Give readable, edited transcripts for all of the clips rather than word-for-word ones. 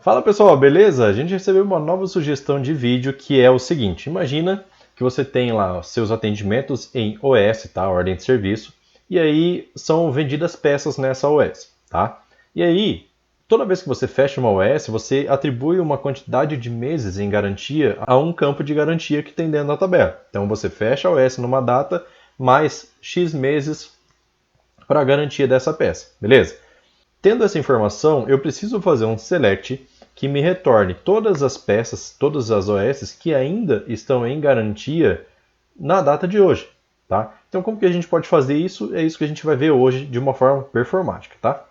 Fala pessoal, beleza? A gente recebeu uma nova sugestão de vídeo que é o seguinte: imagina que você tem lá seus atendimentos em OS, tá? Ordem de serviço, e aí são vendidas peças nessa OS, tá? E aí, toda vez que você fecha uma OS, você atribui uma quantidade de meses em garantia a um campo de garantia que tem dentro da tabela. Então você fecha a OS numa data, mais X meses para a garantia dessa peça, beleza? Tendo essa informação, eu preciso fazer um select que me retorne todas as peças, todas as OS que ainda estão em garantia na data de hoje, tá? Então, como que a gente pode fazer isso? É isso que a gente vai ver hoje de uma forma performática, tá?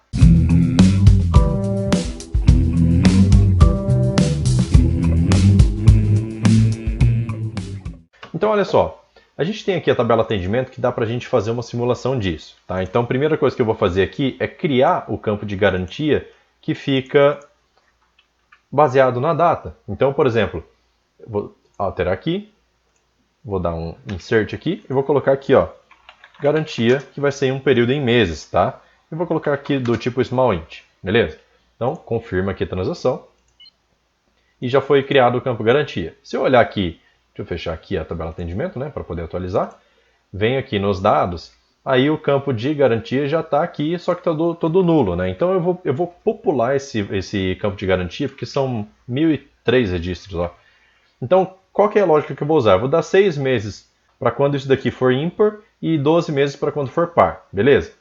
Então, olha só. A gente tem aqui a tabela atendimento que dá para a gente fazer uma simulação disso, tá? Então, a primeira coisa que eu vou fazer aqui é criar o campo de garantia que fica baseado na data. Então, por exemplo, eu vou alterar aqui, vou dar um insert aqui e vou colocar aqui, ó, garantia, que vai ser em um período em meses, tá? E vou colocar aqui do tipo small int, beleza? Então, confirma aqui a transação e já foi criado o campo garantia. Se eu olhar aqui, deixa eu fechar aqui a tabela atendimento, né, para poder atualizar, venho aqui nos dados, aí o campo de garantia já está aqui, só que está todo nulo, né? Então eu vou popular esse campo de garantia, porque são 1003 registros, ó. Então, qual que é a lógica que eu vou usar? Eu vou dar 6 meses para quando isso daqui for ímpar e 12 meses para quando for par, beleza?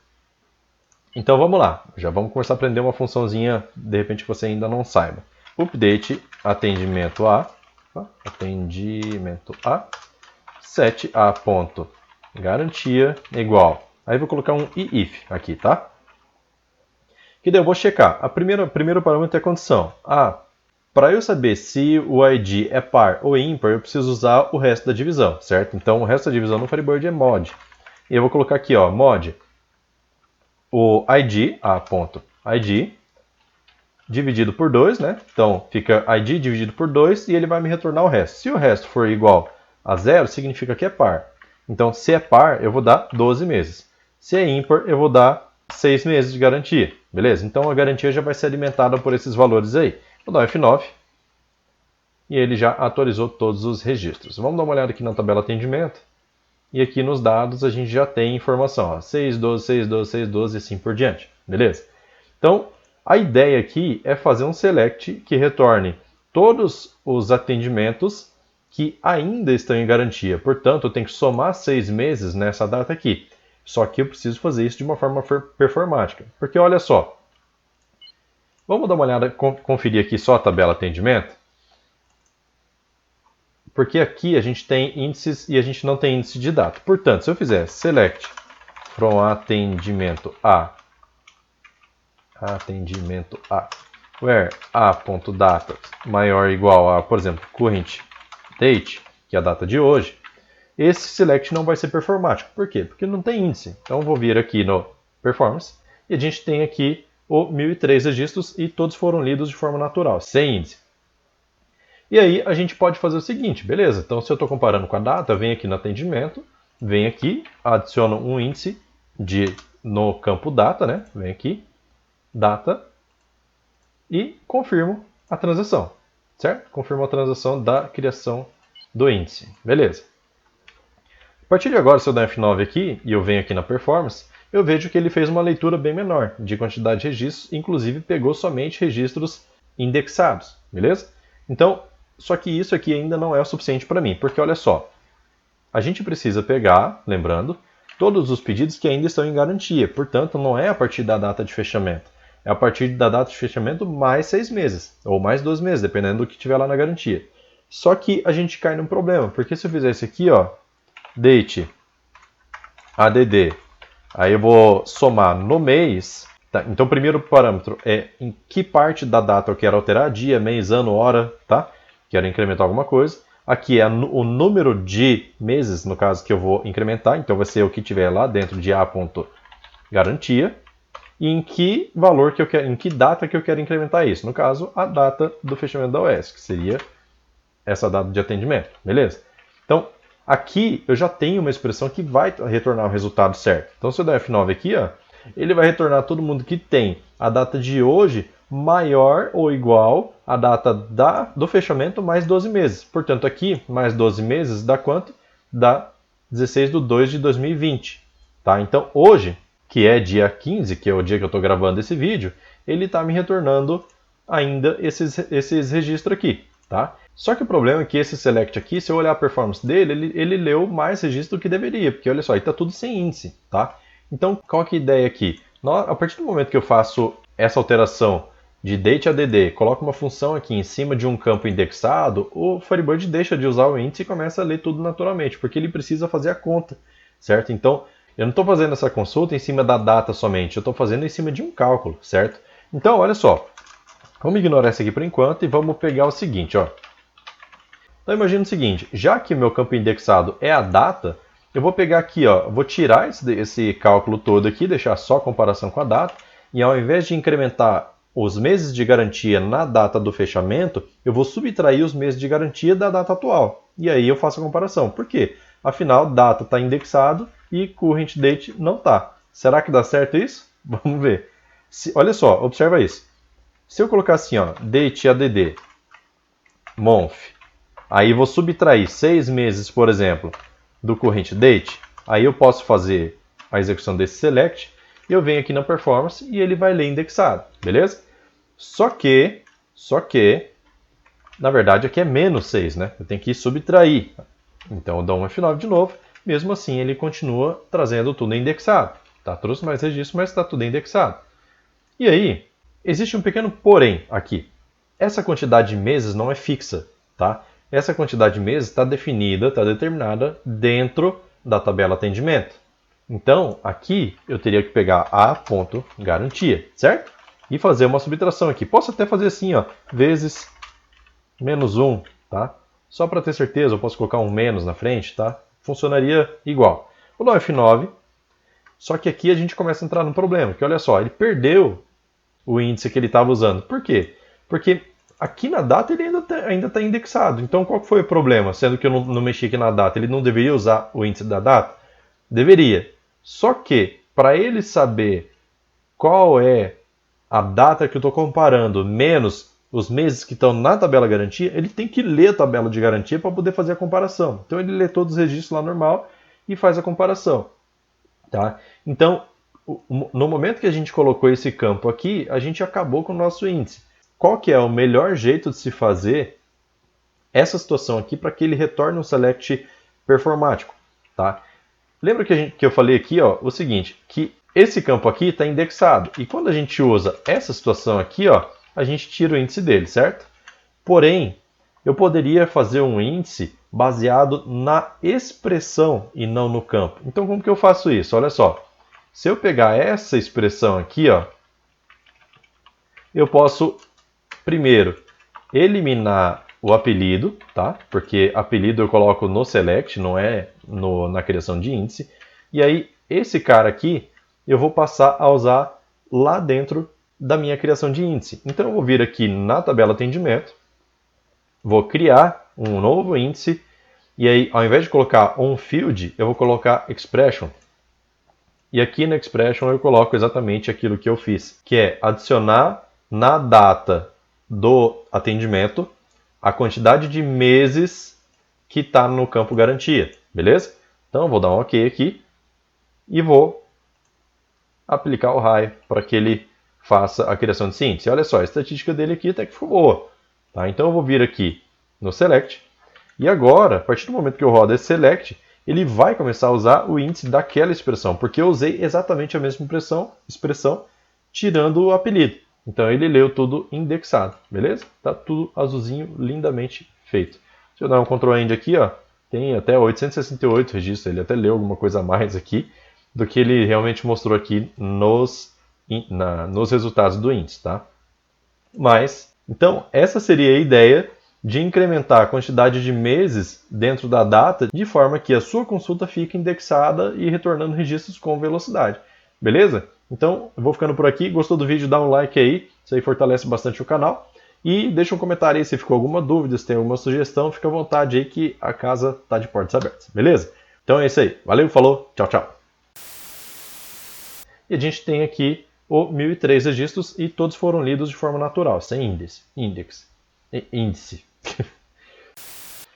Então vamos lá, já vamos começar a aprender uma funçãozinha, de repente que você ainda não saiba. Update atendimento a, set a ponto garantia igual. Aí vou colocar um if aqui, tá? Que daí eu vou checar. Primeiro parâmetro é a condição. Para eu saber se o ID é par ou ímpar, eu preciso usar o resto da divisão, certo? Então o resto da divisão no Firebird é mod. E eu vou colocar aqui, ó, mod o ID, id, dividido por 2, né? Então fica id dividido por 2 e ele vai me retornar o resto. Se o resto for igual a 0, significa que é par. Então, se é par, eu vou dar 12 meses. Se é ímpar, eu vou dar 6 meses de garantia. Beleza? Então, a garantia já vai ser alimentada por esses valores aí. Vou dar um F9 e ele já atualizou todos os registros. Vamos dar uma olhada aqui na tabela atendimento. E aqui nos dados a gente já tem informação. Ó, 6, 12, 6, 12, 6, 12 e assim por diante. Beleza? Então, a ideia aqui é fazer um select que retorne todos os atendimentos que ainda estão em garantia. Portanto, eu tenho que somar 6 meses nessa data aqui. Só que eu preciso fazer isso de uma forma performática. Porque olha só. Vamos dar uma olhada, conferir aqui só a tabela atendimento. Porque aqui a gente tem índices e a gente não tem índice de data. Portanto, se eu fizer select from atendimento a where a.data maior ou igual a, por exemplo, current date, que é a data de hoje, esse select não vai ser performático. Por quê? Porque não tem índice. Então, eu vou vir aqui no performance e a gente tem aqui o 1003 registros e todos foram lidos de forma natural, sem índice. E aí a gente pode fazer o seguinte, beleza? Então, se eu estou comparando com a data, vem aqui no atendimento, vem aqui, adiciono um índice no campo data, né? Vem aqui, data, e confirmo a transação, certo? Confirmo a transação da criação do índice, beleza? A partir de agora, se eu der F9 aqui, e eu venho aqui na performance, eu vejo que ele fez uma leitura bem menor de quantidade de registros, inclusive pegou somente registros indexados, beleza? Então, só que isso aqui ainda não é o suficiente para mim, porque olha só, a gente precisa pegar, lembrando, todos os pedidos que ainda estão em garantia, portanto, não é a partir da data de fechamento, é a partir da data de fechamento mais 6 meses, ou mais 12 meses, dependendo do que tiver lá na garantia. Só que a gente cai num problema, porque se eu fizer isso aqui, ó, date, add, aí eu vou somar no mês. Tá? Então o primeiro parâmetro é em que parte da data eu quero alterar, dia, mês, ano, hora, tá? Quero incrementar alguma coisa. Aqui é o número de meses, no caso, que eu vou incrementar, então vai ser o que tiver lá dentro de a.garantia. E em que valor que eu quero, em que data que eu quero incrementar isso? No caso, a data do fechamento da OS, que seria essa data de atendimento, beleza? Então, aqui eu já tenho uma expressão que vai retornar o resultado certo. Então, se eu der F9 aqui, ó, ele vai retornar todo mundo que tem a data de hoje maior ou igual à data do fechamento mais 12 meses. Portanto, aqui, mais 12 meses dá quanto? Dá 16/2/2020. Tá? Então, hoje, que é dia 15, que é o dia que eu estou gravando esse vídeo, ele está me retornando ainda esses registros aqui. Tá? Só que o problema é que esse select aqui, se eu olhar a performance dele, ele leu mais registro do que deveria, porque olha só, ele está tudo sem índice. Tá? Então, qual que é a ideia aqui? A partir do momento que eu faço essa alteração de date add, coloco uma função aqui em cima de um campo indexado, o Firebird deixa de usar o índice e começa a ler tudo naturalmente, porque ele precisa fazer a conta, certo? Então, eu não estou fazendo essa consulta em cima da data somente, eu estou fazendo em cima de um cálculo, certo? Então, olha só, vamos ignorar isso aqui por enquanto e vamos pegar o seguinte, ó. Então, imagina o seguinte, já que meu campo indexado é a data, eu vou pegar aqui, ó, vou tirar esse cálculo todo aqui, deixar só a comparação com a data, e ao invés de incrementar os meses de garantia na data do fechamento, eu vou subtrair os meses de garantia da data atual. E aí eu faço a comparação. Por quê? Afinal, data está indexado e current date não está. Será que dá certo isso? Vamos ver. Olha só, observa isso. Se eu colocar assim, ó, date add, month, aí vou subtrair 6 meses, por exemplo, do current date, aí eu posso fazer a execução desse select, e eu venho aqui na performance e ele vai ler indexado, beleza? Só que, na verdade aqui é menos 6, né? Eu tenho que subtrair. Então eu dou um F9 de novo, mesmo assim ele continua trazendo tudo indexado. Tá? Trouxe mais registro, mas está tudo indexado. E aí, existe um pequeno porém aqui. Essa quantidade de meses não é fixa, tá? Essa quantidade de meses está definida, está determinada dentro da tabela atendimento. Então, aqui eu teria que pegar a ponto garantia, certo? E fazer uma subtração aqui. Posso até fazer assim, ó, vezes menos 1, tá? Só para ter certeza, eu posso colocar um menos na frente, tá? Funcionaria igual. Vou dar um F9, só que aqui a gente começa a entrar num problema, que olha só, ele perdeu o índice que ele estava usando. Por quê? Porque aqui na data ele ainda está indexado. Então qual foi o problema? Sendo que eu não mexi aqui na data, ele não deveria usar o índice da data? Deveria. Só que, para ele saber qual é a data que eu estou comparando menos os meses que estão na tabela garantia, ele tem que ler a tabela de garantia para poder fazer a comparação. Então ele lê todos os registros lá normal e faz a comparação. Tá? Então, no momento que a gente colocou esse campo aqui, a gente acabou com o nosso índice. Qual que é o melhor jeito de se fazer essa situação aqui para que ele retorne um select performático? Tá? Lembra que eu falei aqui, ó, o seguinte, que esse campo aqui está indexado. E quando a gente usa essa situação aqui, ó, a gente tira o índice dele, certo? Porém, eu poderia fazer um índice baseado na expressão e não no campo. Então, como que eu faço isso? Olha só. Se eu pegar essa expressão aqui, ó, eu posso, primeiro, eliminar o apelido, tá? Porque apelido eu coloco no select, não é na criação de índice. E aí, esse cara aqui, eu vou passar a usar lá dentro da minha criação de índice. Então, eu vou vir aqui na tabela atendimento, vou criar um novo índice, e aí, ao invés de colocar onField, eu vou colocar expression. E aqui na expression eu coloco exatamente aquilo que eu fiz, que é adicionar na data do atendimento a quantidade de meses que está no campo garantia, beleza? Então eu vou dar um OK aqui e vou aplicar o raio para que ele faça a criação desse índice. Olha só, a estatística dele aqui até que ficou boa. Tá? Então eu vou vir aqui no select e agora, a partir do momento que eu rodo esse select, ele vai começar a usar o índice daquela expressão, porque eu usei exatamente a mesma expressão tirando o apelido. Então ele leu tudo indexado, beleza? Tá tudo azulzinho, lindamente feito. Se eu dar um Ctrl End aqui, ó, tem até 868 registros, ele até leu alguma coisa a mais aqui do que ele realmente mostrou aqui nos resultados do índice, tá? Mas, então, essa seria a ideia de incrementar a quantidade de meses dentro da data de forma que a sua consulta fique indexada e retornando registros com velocidade. Beleza? Então, eu vou ficando por aqui. Gostou do vídeo? Dá um like aí. Isso aí fortalece bastante o canal. E deixa um comentário aí se ficou alguma dúvida, se tem alguma sugestão. Fica à vontade aí que a casa está de portas abertas. Beleza? Então é isso aí. Valeu, falou, tchau, tchau. E a gente tem aqui ou 1003 registros e todos foram lidos de forma natural, sem índice.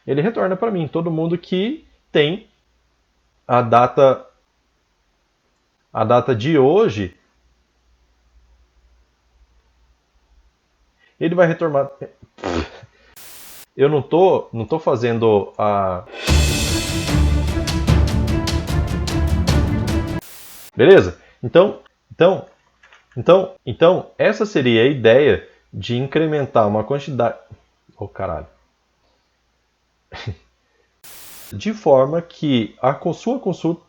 Ele retorna para mim todo mundo que tem a data de hoje. Ele vai retornar. Eu não tô fazendo a. Beleza? Então, essa seria a ideia de incrementar uma quantidade. Oh, caralho. De forma que a sua consulta